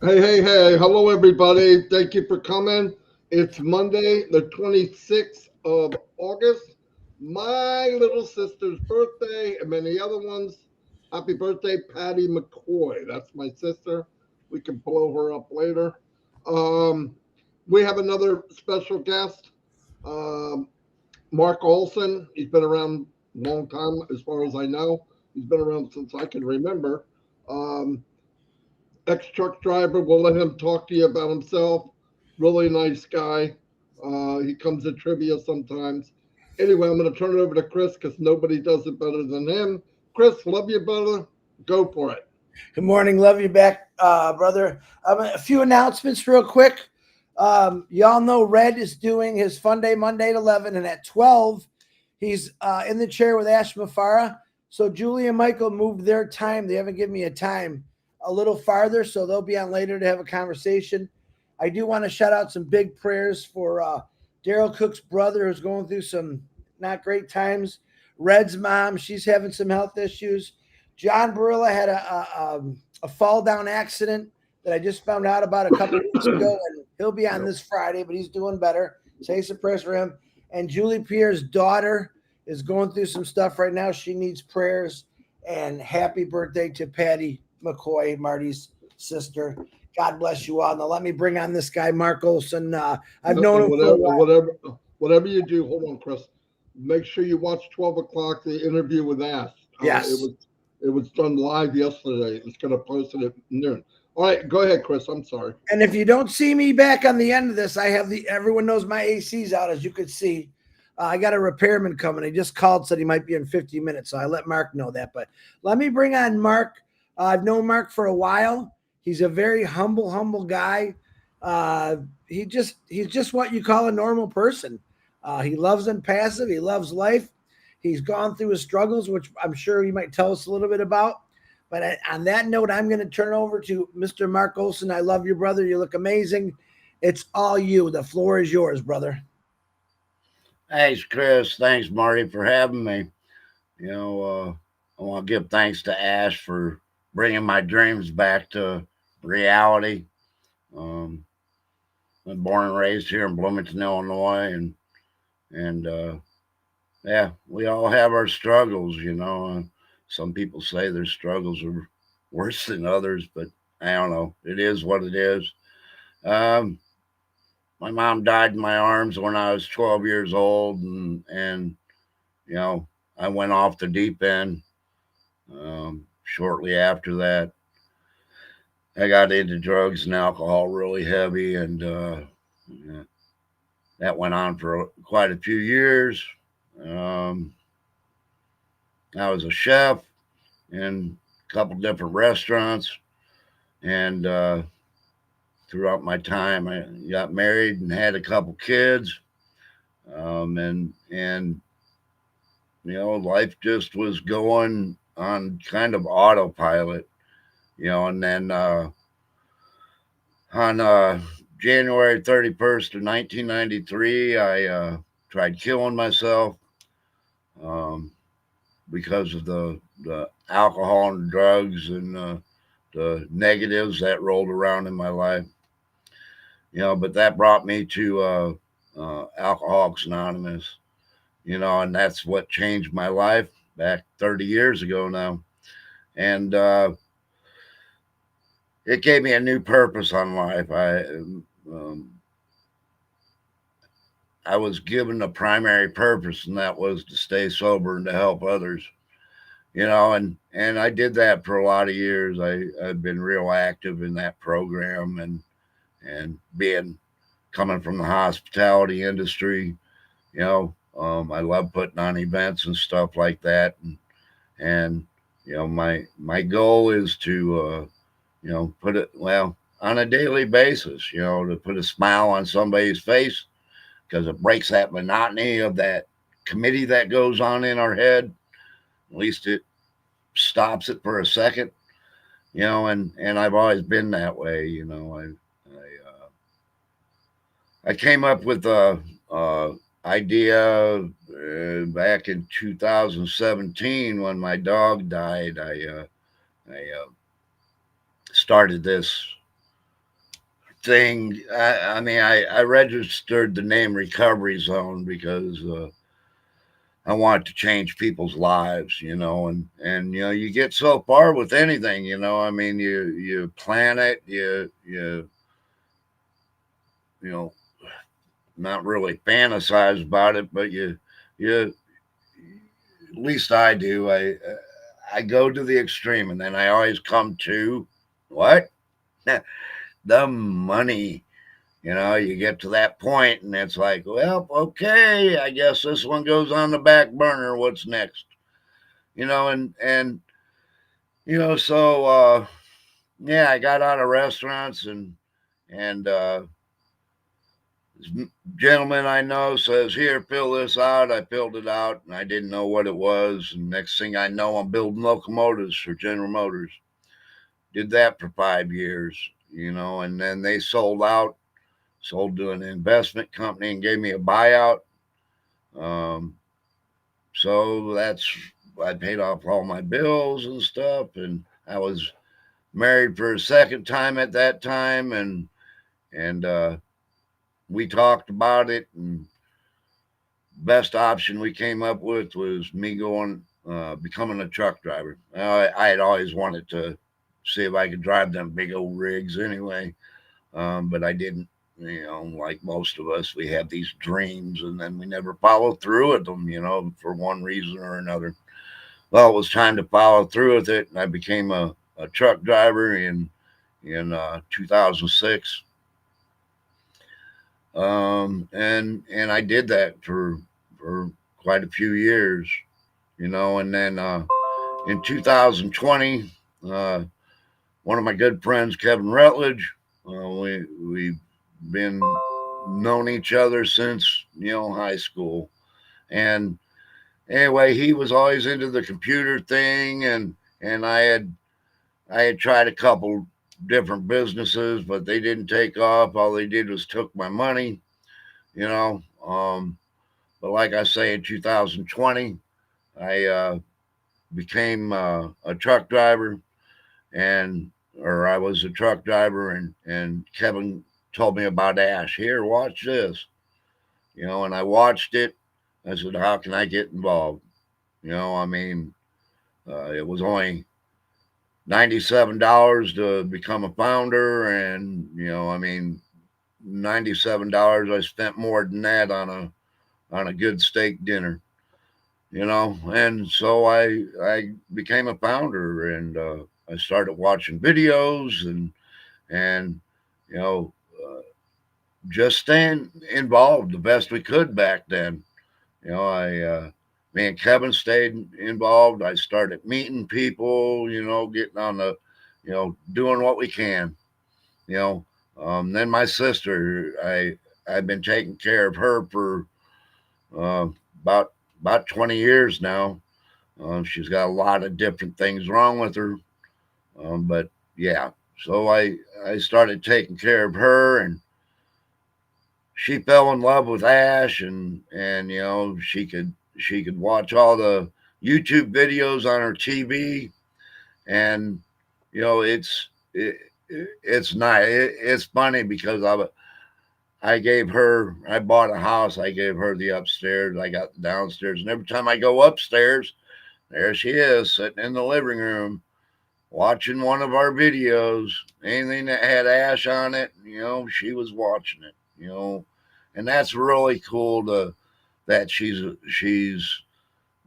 Hey. Hello, everybody. Thank you for coming. It's Monday, the 26th of August. My little sister's birthday and many other ones. Happy birthday, Patty McCoy. That's my sister. We can blow her up later. Um, we have another special guest, um, Marc Olson. He's been around a long time, as far as I know. He's been around since I can remember. Um, Ex truck driver. We'll let him talk to you about himself. Really nice guy. He comes to trivia sometimes. Anyway, I'm going to turn it over to Chris because nobody does it better than him. Chris, love you, brother. Go for it. Good morning. Love you back, brother. A few announcements real quick. Y'all know Red is doing his Fun Day Monday at 11, and at 12, he's in the chair with Ash Mafara. So Julie and Michael moved their time. They haven't given me a time a little farther, so they'll be on later to have a conversation. I do want to shout out some big prayers for Daryl Cook's brother who's going through some not great times. Red's mom, she's having some health issues. John Barilla had a fall down accident that I just found out about a couple weeks ago, and he'll be on Yep. this Friday, but he's doing better. Say some prayers for him. And Julie Pierre's daughter is going through some stuff right now. She needs prayers. And happy birthday to Patty McCoy, Marty's sister. God bless you all. Now let me bring on this guy, Marc Olson. I've No, known and him for a while. whatever you do, hold on, Chris. Make sure you watch 12 o'clock the interview with Ash. Yes. It was done live yesterday. It's going to post it at noon. All right, go ahead, Chris. I'm sorry. And if you don't see me back on the end of this, I have everyone knows my AC's out, as you could see. I got a repairman coming. He just called, said he might be in 50 minutes. So I let Marc know that. But let me bring on Marc. I've known Marc for a while. He's a very humble guy. He's just what you call a normal person. He loves ONPASSIVE. He loves life. He's gone through his struggles, which I'm sure he might tell us a little bit about. But on that note, I'm going to turn over to Mr. Marc Olson. I love you, brother. You look amazing. It's all you. The floor is yours, brother. Thanks, Chris. Thanks, Marty, for having me. You know, I want to give thanks to Ash for bringing my dreams back to reality. Um, I'm born and raised here in Bloomington, Illinois, and yeah, we all have our struggles. Some people say their struggles are worse than others, but I don't know. It is what it is. Um, my mom died in my arms when I was 12 years old, and you know, I went off the deep end. Shortly after that, I got into drugs and alcohol really heavy, and yeah, that went on for quite a few years. Um, I was a chef in a couple different restaurants, and throughout my time, I got married and had a couple kids, and life just was going on kind of autopilot. And then on January 31st of 1993, I tried killing myself um, because of the alcohol and drugs and the negatives that rolled around in my life. But that brought me to Alcoholics Anonymous. And that's what changed my life back 30 years ago now. And it gave me a new purpose on life. Um, I was given a primary purpose, and that was to stay sober and to help others. And I did that for a lot of years. I've been real active in that program, and being coming from the hospitality industry, I love putting on events and stuff like that, and my goal is to put it well on a daily basis, to put a smile on somebody's face because it breaks that monotony of that committee that goes on in our head. At least it stops it for a second, and I've always been that way. I came up with a idea back in 2017 when my dog died. I started this thing. I mean, I registered the name Recovery Zone because I want to change people's lives, and you get so far with anything, I mean, you plan it, you know, not really fantasize about it, but you at least I do. I go to the extreme, and then I always come to what the money. You get to that point, and it's like, well, okay, I guess this one goes on the back burner. What's next? So yeah, I got out of restaurants, and this gentleman I know says, "Here, fill this out." I filled it out, and I didn't know what it was. And next thing I know, I'm building locomotives for General Motors. Did that for 5 years, and then they sold to an investment company and gave me a buyout. Um, so I paid off all my bills and stuff, and I was married for a second time at that time, and we talked about it, and best option we came up with was me going becoming a truck driver. I had always wanted to see if I could drive them big old rigs anyway, but I didn't. Like most of us, we have these dreams and then we never follow through with them, for one reason or another. Well, it was time to follow through with it, and I became a truck driver in 2006. And I did that for quite a few years, and then in 2020, uh, one of my good friends, Kevin Rutledge, we've been known each other since high school, and anyway, he was always into the computer thing, and I had tried a couple different businesses, but they didn't take off. All they did was took my money, you know. But like I say, in 2020, I became a truck driver, and or I was a truck driver, and Kevin told me about Ash. Here, watch this, and I watched it. I said, how can I get involved? I mean, it was only $97 to become a founder, and I mean, $97. I spent more than that on a good steak dinner, and so I became a founder, and I started watching videos, and you know just staying involved the best we could back then. I Me and Kevin stayed involved. I started meeting people, getting on the, doing what we can, you know. Then my sister, I've been taking care of her for uh, about 20 years now. She's got a lot of different things wrong with her, but yeah. So I started taking care of her, and she fell in love with Ash, and she could watch all the YouTube videos on her TV, and it's nice. It's funny because I bought a house. I gave her the upstairs. I got the downstairs, and every time I go upstairs, there she is sitting in the living room watching one of our videos. Anything that had Ash on it, she was watching it. And that's really cool that she's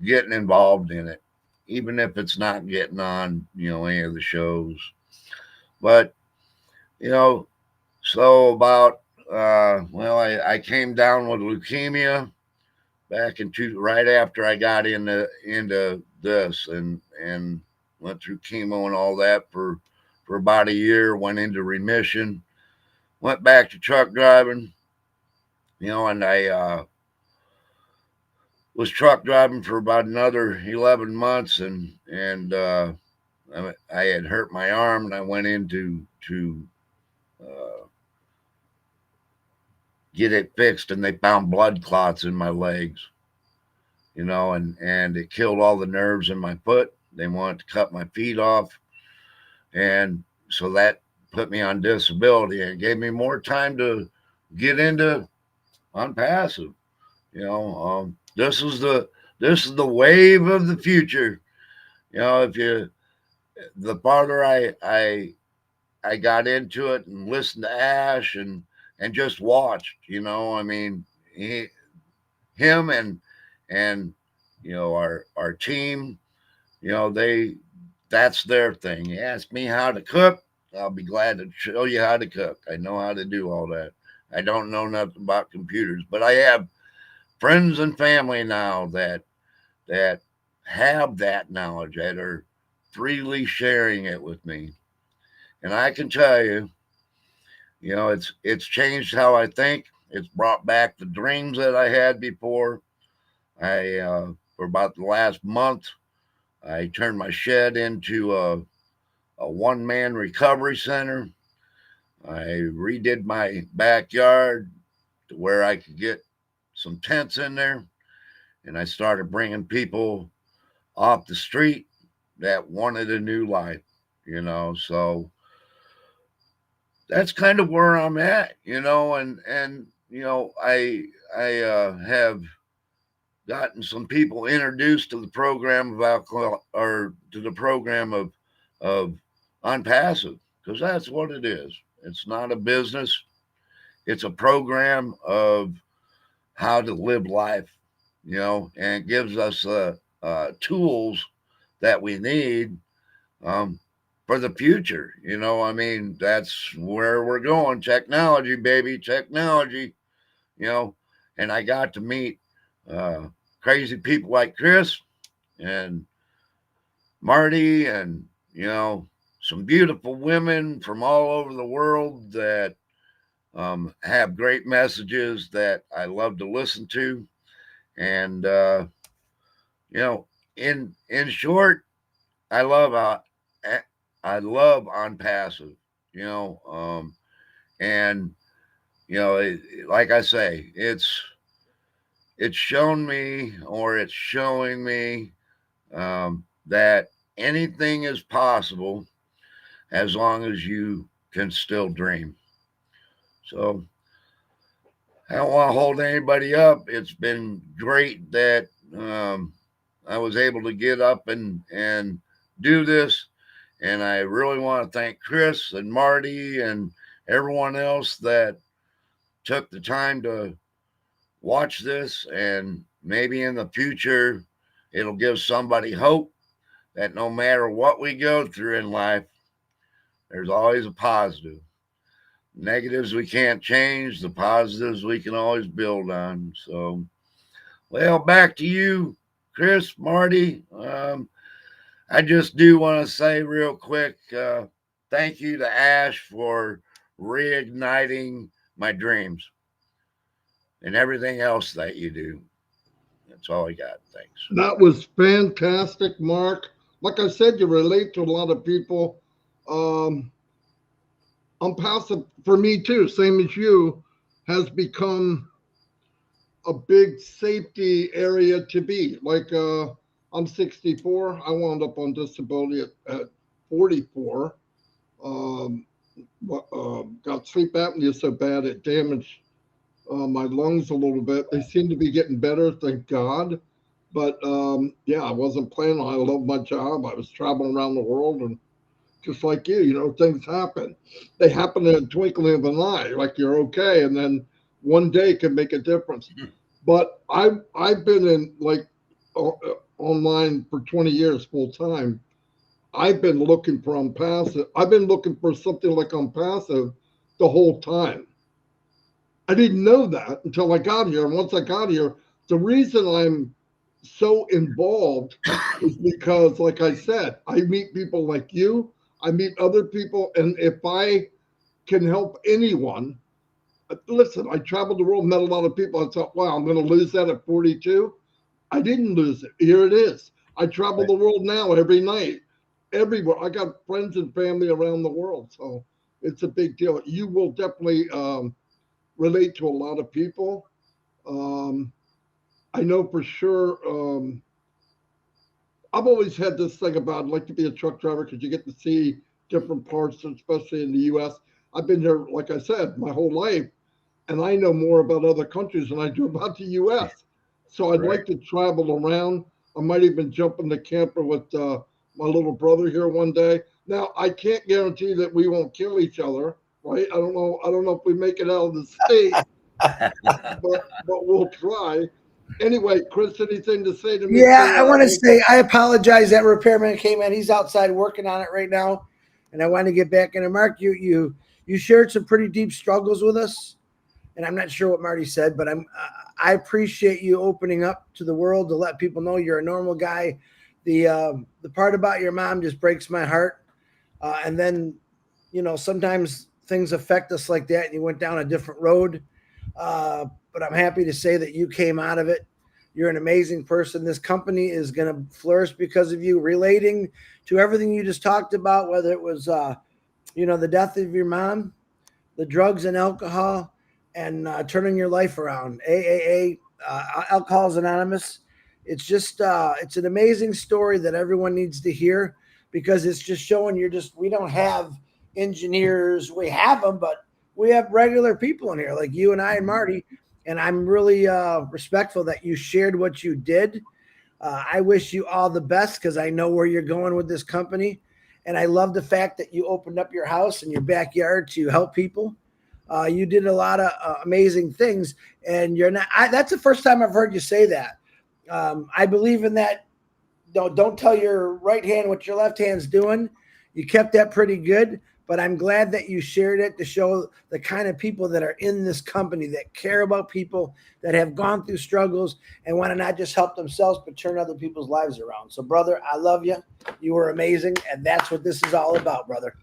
getting involved in it, even if it's not getting on, any of the shows. But you know, so about well, I came down with leukemia back right after I got into this, and went through chemo and all that for about a year. Went into remission. Went back to truck driving, and I was truck driving for about another 11 months, and I had hurt my arm, and I went in to uh, get it fixed, and they found blood clots in my legs, and it killed all the nerves in my foot. They wanted to cut my feet off, and so that put me on disability and gave me more time to get into ONPASSIVE. This is the wave of the future. If you the farther I got into it and listened to Ash and just watched. I mean, him and our team. They that's their thing. You ask me how to cook, I'll be glad to show you how to cook. I know how to do all that. I don't know nothing about computers, but I have friends and family now that have that knowledge, that are freely sharing it with me. And I can tell you, it's changed how I think. It's brought back the dreams that I had before. For about the last month, I turned my shed into a one-man recovery center. I redid my backyard to where I could get some tents in there, and I started bringing people off the street that wanted a new life. So that's kind of where I'm at. And I have gotten some people introduced to the program of alcohol, or to the program of ONPASSIVE, because that's what it is. It's not a business. It's a program of how to live life, and it gives us tools that we need um, for the future. I mean, that's where we're going. Technology, baby, technology. You know, and I got to meet uh, crazy people like Chris and Marty, and some beautiful women from all over the world that have great messages that I love to listen to. And you know, in short, I love I love ONPASSIVE. You know, and like I say, it's shown me, or it's showing me, that anything is possible as long as you can still dream. So I don't want to hold anybody up. It's been great that I was able to get up and do this. And I really want to thank Chris and Marty and everyone else that took the time to watch this. And maybe in the future, it'll give somebody hope that no matter what we go through in life, there's always a positive. Negatives we can't change, the positives we can always build on. So, well, back to you, Chris, Marty. I just do want to say real quick, thank you to Ash for reigniting my dreams and everything else that you do. That's all I got. Thanks. That was fantastic, Mark. Like I said, you relate to a lot of people. Um, Unpassive for me too, same as you, has become a big safety area to be. Like I'm 64. I wound up on disability at 44. Um, got sleep apnea so bad it damaged my lungs a little bit. They seem to be getting better, thank God. But yeah, I wasn't planning on. I love my job. I was traveling around the world, and just like you, things happen. They happen in a twinkling of an eye. Like you're okay, and then one day can make a difference. But I've been in like online for 20 years full time. I've been looking for Unpassive. I've been looking for something like Unpassive the whole time. I didn't know that until I got here. And once I got here, the reason I'm so involved is because, like I said, I meet people like you, I meet other people, and if I can help anyone, listen, I traveled the world, met a lot of people. I thought, wow, I'm going to lose that at 42. I didn't lose it. Here it is. I travel the world now every night, everywhere. I got friends and family around the world. So it's a big deal. You will definitely relate to a lot of people. Um, I know for sure. I've always had this thing about I'd like to be a truck driver because you get to see different parts, especially in the U.S. I've been here, like I said, my whole life, and I know more about other countries than I do about the U.S. So I'd Right. like to travel around. I might even jump in the camper with my little brother here one day. Now, I can't guarantee that we won't kill each other, right? I don't know. I don't know if we make it out of the state, but we'll try. Anyway, Chris, anything to say to me? Yeah, I want to say I apologize. That repairman came in. He's outside working on it right now, and I want to get back into Mark. You shared some pretty deep struggles with us, and I'm not sure what Marty said, but I appreciate you opening up to the world to let people know you're a normal guy. The part about your mom just breaks my heart, and then sometimes things affect us like that, and you went down a different road. But I'm happy to say that you came out of it. You're an amazing person. This company is going to flourish because of you, relating to everything you just talked about, whether it was, the death of your mom, the drugs and alcohol, and turning your life around. AAA, Alcoholics Anonymous. It's just, it's an amazing story that everyone needs to hear, because it's just showing we don't have engineers. We have them, but we have regular people in here like you and I and Marty. And I'm really respectful that you shared what you did. I wish you all the best, because I know where you're going with this company. And I love the fact that you opened up your house and your backyard to help people. You did a lot of amazing things. And that's the first time I've heard you say that. I believe in that. Don't tell your right hand what your left hand's doing. You kept that pretty good. But I'm glad that you shared it to show the kind of people that are in this company that care about people that have gone through struggles and want to not just help themselves, but turn other people's lives around. So, brother, I love you. You were amazing. And that's what this is all about, brother.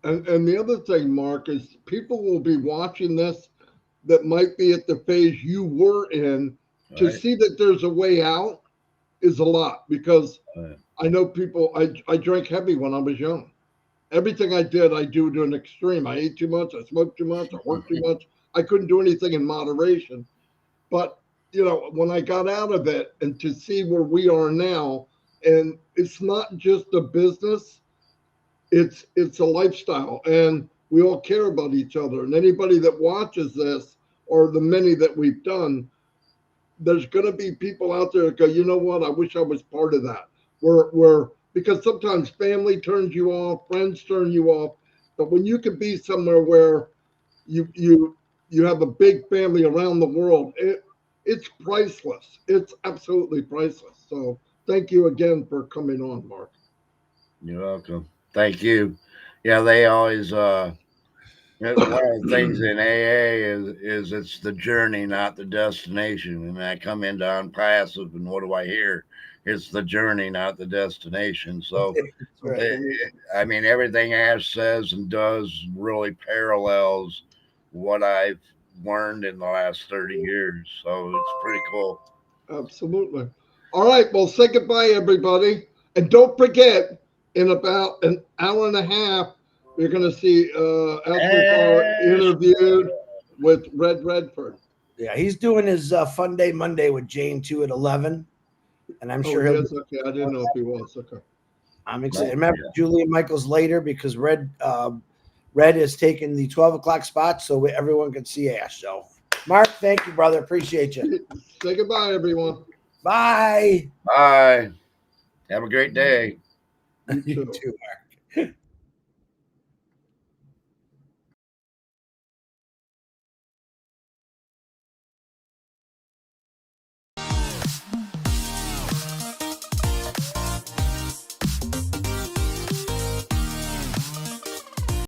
And the other thing, Mark, is people will be watching this that might be at the phase you were in. To Right. see that there's a way out is a lot, because Right. I know people, I drank heavy when I was young. Everything I did, I do to an extreme. I ate too much, I smoked too much, I worked too much. I couldn't do anything in moderation. But, when I got out of it, and to see where we are now, and it's not just a business, it's a lifestyle, and we all care about each other. And anybody that watches this, or the many that we've done, there's going to be people out there that go, you know what? I wish I was part of that. Because sometimes family turns you off, friends turn you off, but when you can be somewhere where you have a big family around the world, it's priceless. It's absolutely priceless. So thank you again for coming on, Mark. You're welcome. Thank you. Yeah, they always one of the things in AA is it's the journey, not the destination. And I come into unpassive, and what do I hear? It's the journey, not the destination. So, Right. I mean, everything Ash says and does really parallels what I've learned in the last 30 years. So it's pretty cool. Absolutely. All right. Well, say goodbye, everybody. And don't forget, in about an hour and a half, you're going to see Ashley Farr Ash. interviewed with Red Redford. Yeah, he's doing his Fun Day Monday with Jane too at 11. And I'm Oh, sure he'll. yes. Okay. I didn't know if he was. Okay. I'm excited. Remember, Julie and Michael's later, because Red is taking the 12 o'clock spot, so everyone can see Ash. So, Mark, thank you, brother. Appreciate you. Say goodbye, everyone. Bye. Bye. Have a great day. You You too. too, Mark.